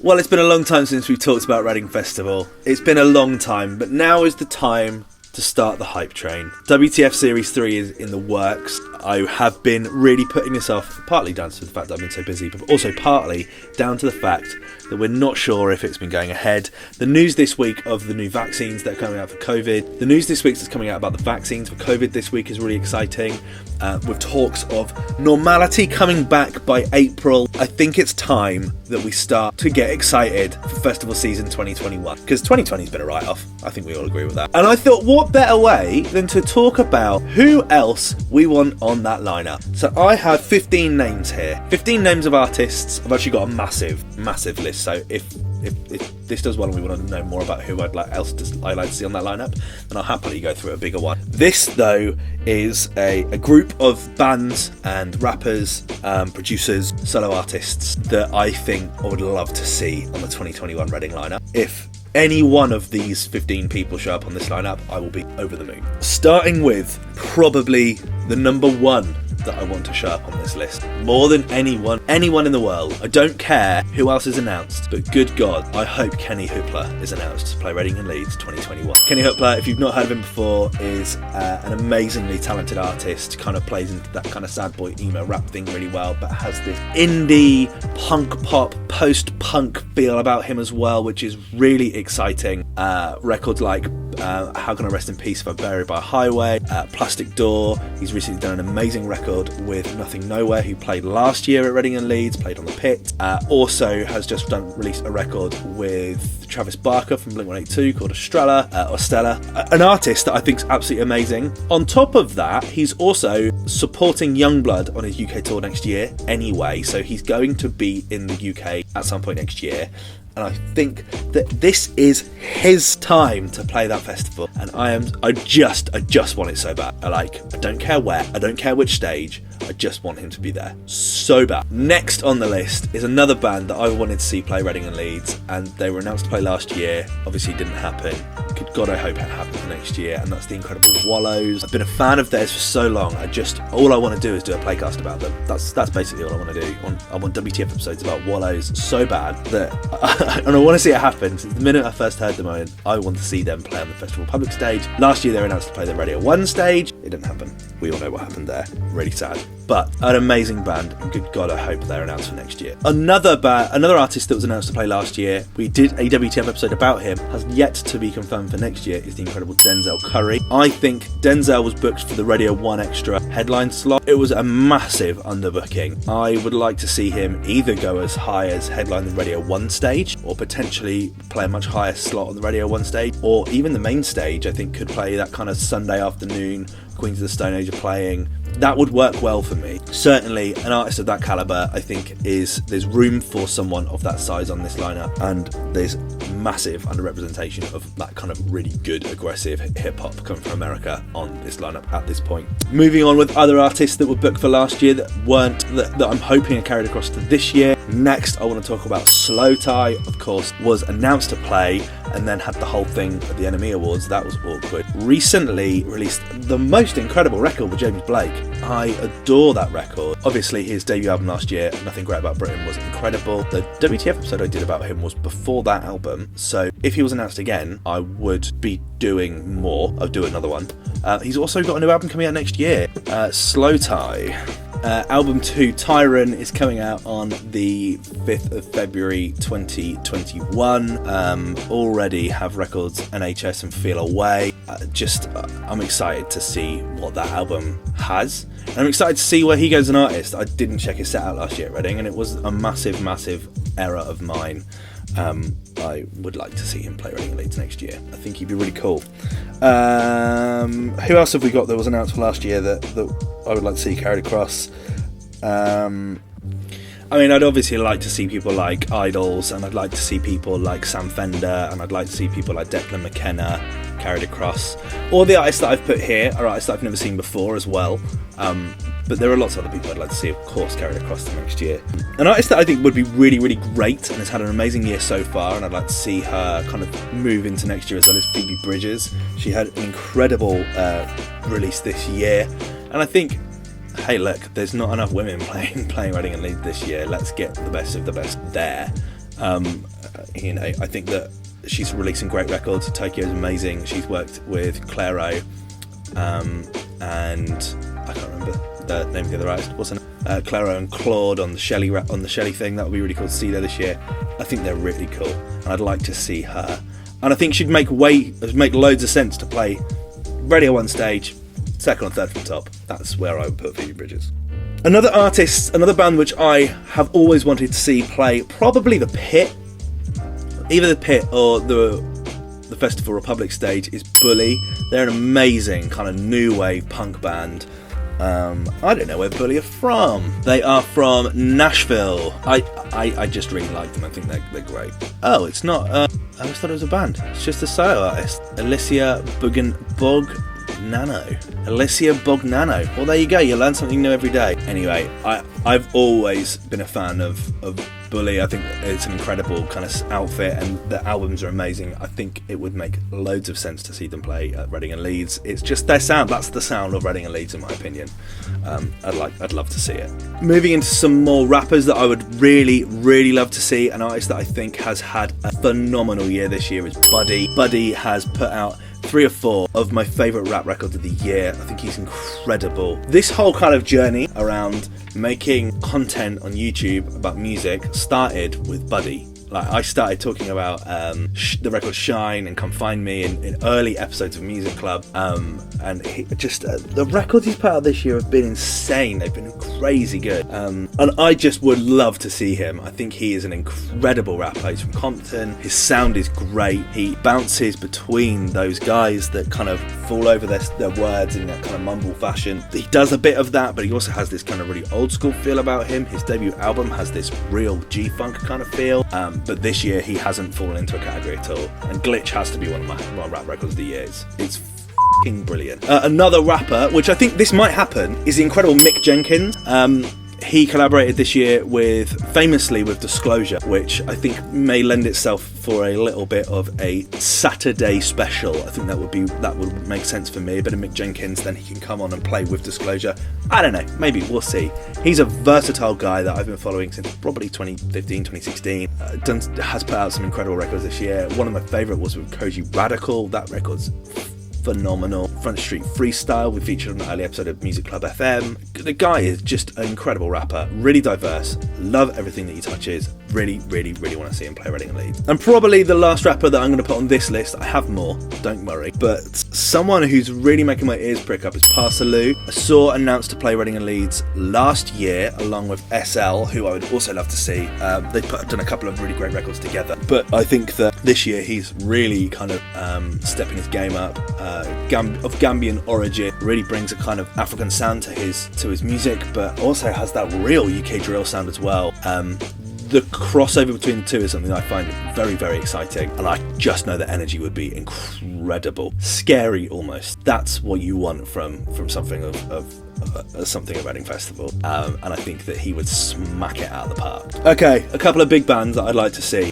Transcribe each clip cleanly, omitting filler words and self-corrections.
Well, it's been a long time since we've talked about Reading Festival. It's been a long time, but now is the time to start the hype train. WTF Series 3 is in the works. I have been really putting this off, partly down to the fact that I've been so busy, but also partly down to the fact that we're not sure if it's been going ahead. The news this week of the new vaccines that are coming out for COVID, the news this week that's coming out about the vaccines for COVID this week is really exciting, with talks of normality coming back by April. I think it's time that we start to get excited for festival season 2021, because 2020's been a write-off. I think we all agree with that. And I thought, what better way than to talk about who else we want on that lineup. So I have 15 names here. 15 names of artists. I've actually got a massive list. So if this does well and we want to know more about who I'd like to see on that lineup, then I'll happily go through a bigger one. This, though, is a group of bands and rappers, producers, solo artists that I think I would love to see on the 2021 Reading lineup. If any one of these 15 people show up on this lineup, I will be over the moon. Starting with probably the number one that I want to show up on this list. More than anyone in the world. I don't care who else is announced, but good God, I hope Kenny Hoopla is announced to play Reading and Leeds 2021. Kenny Hoopla, if you've not heard of him before, is an amazingly talented artist, kind of plays into that kind of sad boy emo rap thing really well, but has this indie, punk pop, post-punk feel about him as well, which is really exciting. Records like How Can I Rest in Peace If I Buried by a Highway, Plastic Door. He's recently done an amazing record with Nothing Nowhere, who played last year at Reading and Leeds, played on the Pit. Also has just released a record with Travis Barker from Blink-182 called Stella, an artist that I think is absolutely amazing. On top of that, he's also supporting Youngblood on his UK tour next year anyway, so he's going to be in the UK at some point next year. And I think that this is his time to play that festival. And I just want it so bad. I don't care where, I don't care which stage, I just want him to be there so bad. Next on the list is another band that I wanted to see play Reading and Leeds, and they were announced to play last year. Obviously it didn't happen. Good God, I hope it happens next year, and that's the Incredible Wallows. I've been a fan of theirs for so long. All I want to do is do a playcast about them. That's basically all I want to do. I want WTF episodes about Wallows so bad that and I want to see it happen. Since the minute I first heard them, I want to see them play on the festival public stage. Last year they were announced to play the Radio 1 stage. It didn't happen. We all know what happened there. Really sad. But an amazing band, and good God, I hope they're announced for next year. Another artist that was announced to play last year, we did a WTF episode about him, has yet to be confirmed for next year, is the incredible Denzel Curry. I think Denzel was booked for the Radio 1 extra headline slot. It was a massive underbooking. I would like to see him either go as high as headline the Radio 1 stage, or potentially play a much higher slot on the Radio 1 stage, or even the main stage. I think could play that kind of Sunday afternoon, Queens of the Stone Age are playing. That would work well for me. Certainly an artist of that calibre, I think, there's room for someone of that size on this lineup, and there's massive underrepresentation of that kind of really good aggressive hip-hop coming from America on this lineup at this point. Moving on with other artists that were booked for last year that I'm hoping are carried across to this year. Next, I want to talk about Slow Tie, of course, was announced to play and then had the whole thing at the NME Awards. That was awkward. Recently released the most incredible record with James Blake. I adore that record. Obviously, his debut album last year, Nothing Great About Britain, was incredible. The WTF episode I did about him was before that album, so if he was announced again, I would be doing more. I'll do another one. He's also got a new album coming out next year, Slow Tie. Album 2, Tyron, is coming out on the 5th of February 2021. Already have records NHS and Feel Away. I'm excited to see what that album has. And I'm excited to see where he goes as an artist. I didn't check his set out last year at Reading, and it was a massive error of mine. I would like to see him play Reading and Leeds next year. I think he'd be really cool. Who else have we got that was announced for last year that I would like to see carried across? I'd obviously like to see people like Idols, and I'd like to see people like Sam Fender, and I'd like to see people like Declan McKenna carried across. All the artists that I've put here are artists that I've never seen before as well. But there are lots of other people I'd like to see, of course, carried across to next year. An artist that I think would be really, really great and has had an amazing year so far, and I'd like to see her kind of move into next year as well, is Phoebe Bridges. She had an incredible release this year, and I think, hey, look, there's not enough women playing Reading and Leeds this year. Let's get the best of the best there. I think that she's releasing great records. Tokyo's amazing. She's worked with Clairo, and I can't remember the name of the other artist. What's her name? Clairo and Claude on the Shelley thing. That would be really cool to see there this year. I think they're really cool, and I'd like to see her. And I think she'd make loads of sense to play Radio 1 stage, second or third from top. That's where I would put Phoebe Bridges. Another band which I have always wanted to see play, probably the Pit, either the Pit or the Festival Republic stage, is Bully. They're an amazing kind of new wave punk band. I don't know where Bully are from. They are from Nashville. I just really like them. I think they're great. Oh, it's not. I always thought it was a band. It's just a solo artist, Alicia Bognano. Well, there you go. You learn something new every day. Anyway, I've always been a fan of Bully. I think it's an incredible kind of outfit, and the albums are amazing. I think it would make loads of sense to see them play at Reading and Leeds. It's just their sound. That's the sound of Reading and Leeds, in my opinion. I'd love to see it. Moving into some more rappers that I would really, really love to see. An artist that I think has had a phenomenal year this year is Buddy. Buddy has put out 3 or 4 of my favourite rap records of the year. I think he's incredible. This whole kind of journey around making content on YouTube about music started with Buddy. Like, I started talking about the record Shine and Come Find Me in early episodes of Music Club, and the records he's put out this year have been insane. They've been crazy good, and I just would love to see him. I think he is an incredible rapper. He's from Compton. His sound is great. He bounces between those guys that kind of fall over their words in that kind of mumble fashion. He does a bit of that, but he also has this kind of really old school feel about him. His debut album has this real G-funk kind of feel. But this year he hasn't fallen into a category at all. And Glitch has to be one of my rap records of the year. It's f***ing brilliant. Another rapper, which I think this might happen, is the incredible Mick Jenkins. He collaborated this year famously with Disclosure, which I think may lend itself for a little bit of a Saturday special. I think that would make sense for me. A bit of Mick Jenkins, then he can come on and play with Disclosure. I don't know, maybe, we'll see. He's a versatile guy that I've been following since probably 2015, 2016. Has put out some incredible records this year. One of my favourite was with Koji Radical. That record's phenomenal. Front Street Freestyle, we featured on an early episode of Music Club FM. The guy is just an incredible rapper, really diverse, love everything that he touches. Really, really, really want to see him play Reading and Leeds. And probably the last rapper that I'm going to put on this list, I have more, don't worry, but someone who's really making my ears prick up is Parcel. I saw announced to play Reading and Leeds last year along with SL, who I would also love to see. They've done a couple of really great records together, but I think that this year he's really kind of stepping his game up. Of Gambian origin, really brings a kind of African sound to his music, but also has that real UK drill sound as well. The crossover between the two is something I find very, very exciting, and I just know the energy would be incredible, scary almost. That's what you want from something of something at Reading Festival, and I think that he would smack it out of the park. Okay, a couple of big bands that I'd like to see.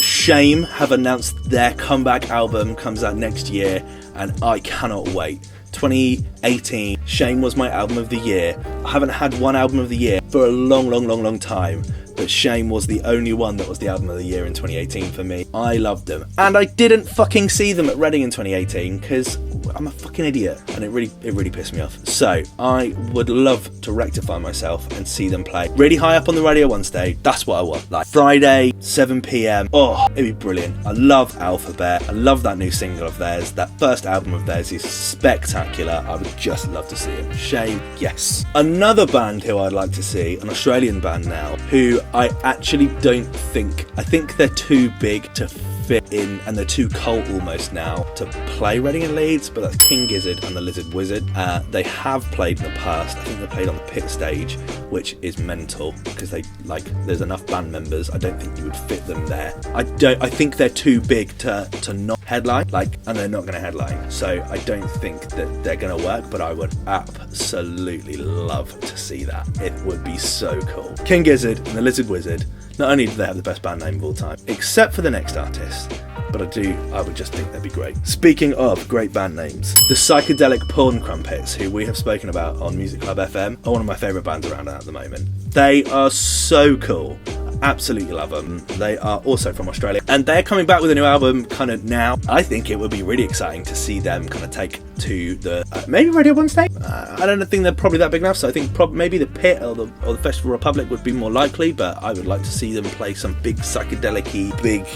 Shame have announced their comeback album comes out next year, and I cannot wait. 2018, Shame was my album of the year. I haven't had one album of the year for a long time, but Shame was the only one that was the album of the year in 2018 for me. I loved them, and I didn't fucking see them at Reading in 2018 because I'm a fucking idiot, and it really pissed me off. So I would love to rectify myself and see them play really high up on the Radio 1 stage. That's what I want. Like Friday, 7 p.m. Oh, it'd be brilliant. I love Alphabet. I love that new single of theirs. That first album of theirs is spectacular. I would just love to see it. Shame, yes. Another band who I'd like to see, an Australian band now, who I actually don't think, I think they're too big to fit in, and they're too cult almost now to play Reading and Leeds, but that's King Gizzard and the Lizard Wizard. They have played in the past. I think they played on the Pit stage, which is mental because there's enough band members. I don't think you would fit them there. I think they're too big to not headline, and they're not going to headline. So I don't think that they're going to work, but I would absolutely love to see that. It would be so cool. King Gizzard and the Lizard Wizard. Not only do they have the best band name of all time, except for the next artist, but I would just think they'd be great. Speaking of great band names, the Psychedelic Porn Crumpets, who we have spoken about on Music Club FM, are one of my favourite bands around at the moment. They are so cool. Absolutely love them. They are also from Australia, and they're coming back with a new album kind of now. I think it would be really exciting to see them kind of take to the maybe Radio 1 stage. I don't think they're probably that big enough, so I think maybe the Pit or the Festival Republic would be more likely, but I would like to see them play some big psychedelic-y, big,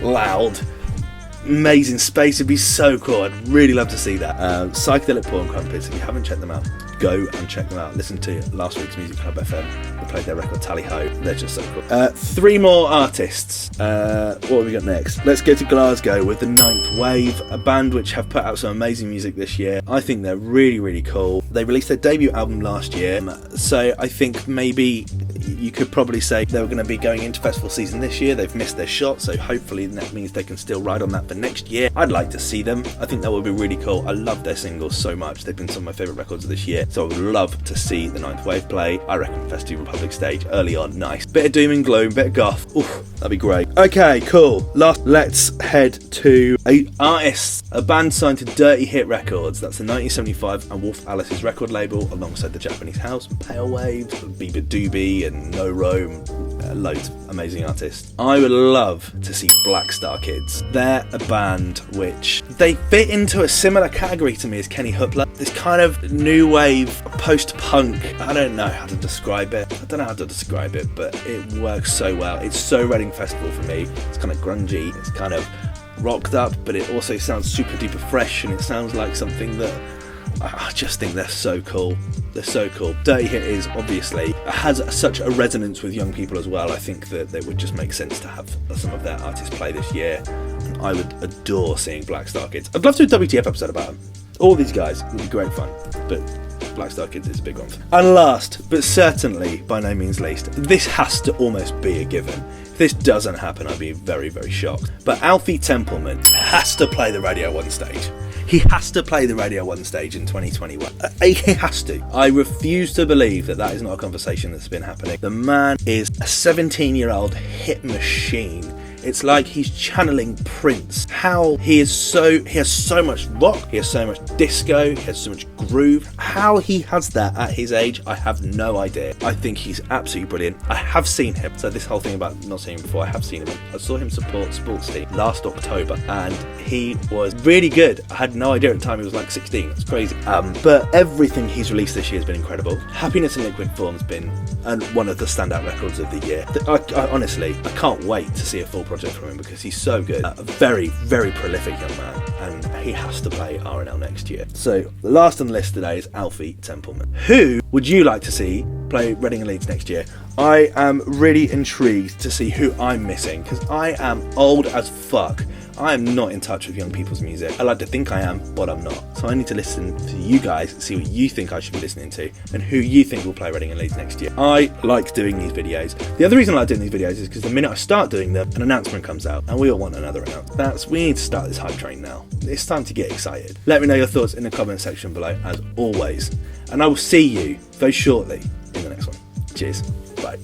loud, amazing space. It'd be so cool. I'd really love to see that. Psychedelic Porn Crumpets, if you haven't checked them out, go and check them out. Listen to last week's Music Club FM. We played their record Tally Ho. They're just so cool. 3 more artists. What have we got next? Let's go to Glasgow with the Ninth Wave, a band which have put out some amazing music this year. I think they're really, really cool. They released their debut album last year, so I think maybe you could probably say they were going to be going into festival season this year. They've missed their shot, so hopefully that means they can still ride on that for next year. I'd like to see them. I think that would be really cool. I love their singles so much. They've been some of my favourite records of this year, so I would love to see the Ninth Wave play. I reckon Festival Republic stage early on, nice. Bit of doom and gloom, bit of goth. Oof, that'd be great. Okay, cool. Let's head to a band signed to Dirty Hit Records. That's the 1975 and Wolf Alice's record label, alongside the Japanese House, Pale Waves, Biba Doobie and No Rome, loads of amazing artists. I would love to see Black Star Kids. They're a band which they fit into a similar category to me as Kenny Hoopla. This kind of new wave, post-punk. I don't know how to describe it. But it works so well. It's so Reading Festival for me. It's kind of grungy. It's kind of rocked up, but it also sounds super duper fresh, and it sounds like something that I just think they're so cool. They're so cool. Dirty Hit is obviously has such a resonance with young people as well. I think that it would just make sense to have some of their artists play this year. And I would adore seeing Black Star Kids. I'd love to do a WTF episode about them. All these guys would be great fun, but Black Star Kids is a big one. And last, but certainly by no means least, this has to almost be a given. If this doesn't happen, I'd be very, very shocked. But Alfie Templeman has to play the Radio 1 stage. He has to play the Radio 1 stage in 2021. He has to. I refuse to believe that is not a conversation that's been happening. The man is a 17-year-old hit machine. It's like he's channeling Prince. He has so much rock, he has so much disco, he has so much groove. How he has that at his age, I have no idea. I think he's absolutely brilliant. I have seen him. So this whole thing about not seeing him before, I have seen him. I saw him support Sports Team last October, and he was really good. I had no idea at the time he was like 16. It's crazy. But everything he's released this year has been incredible. Happiness in Liquid Form's been one of the standout records of the year. I honestly can't wait to see a full project from him because he's so good. A very, very prolific young man, and he has to play R&L next year. So the last on the list today is Alfie Templeman. Who would you like to see play Reading and Leeds next year? I am really intrigued to see who I'm missing, because I am old as fuck. I am not in touch with young people's music. I like to think I am, but I'm not. So I need to listen to you guys, see what you think I should be listening to, and who you think will play Reading and Leeds next year. I like doing these videos. The other reason I like doing these videos is because the minute I start doing them, an announcement comes out, and we all want another announcement. We need to start this hype train now. It's time to get excited. Let me know your thoughts in the comment section below, as always. And I will see you very shortly in the next one. Cheers. Bye.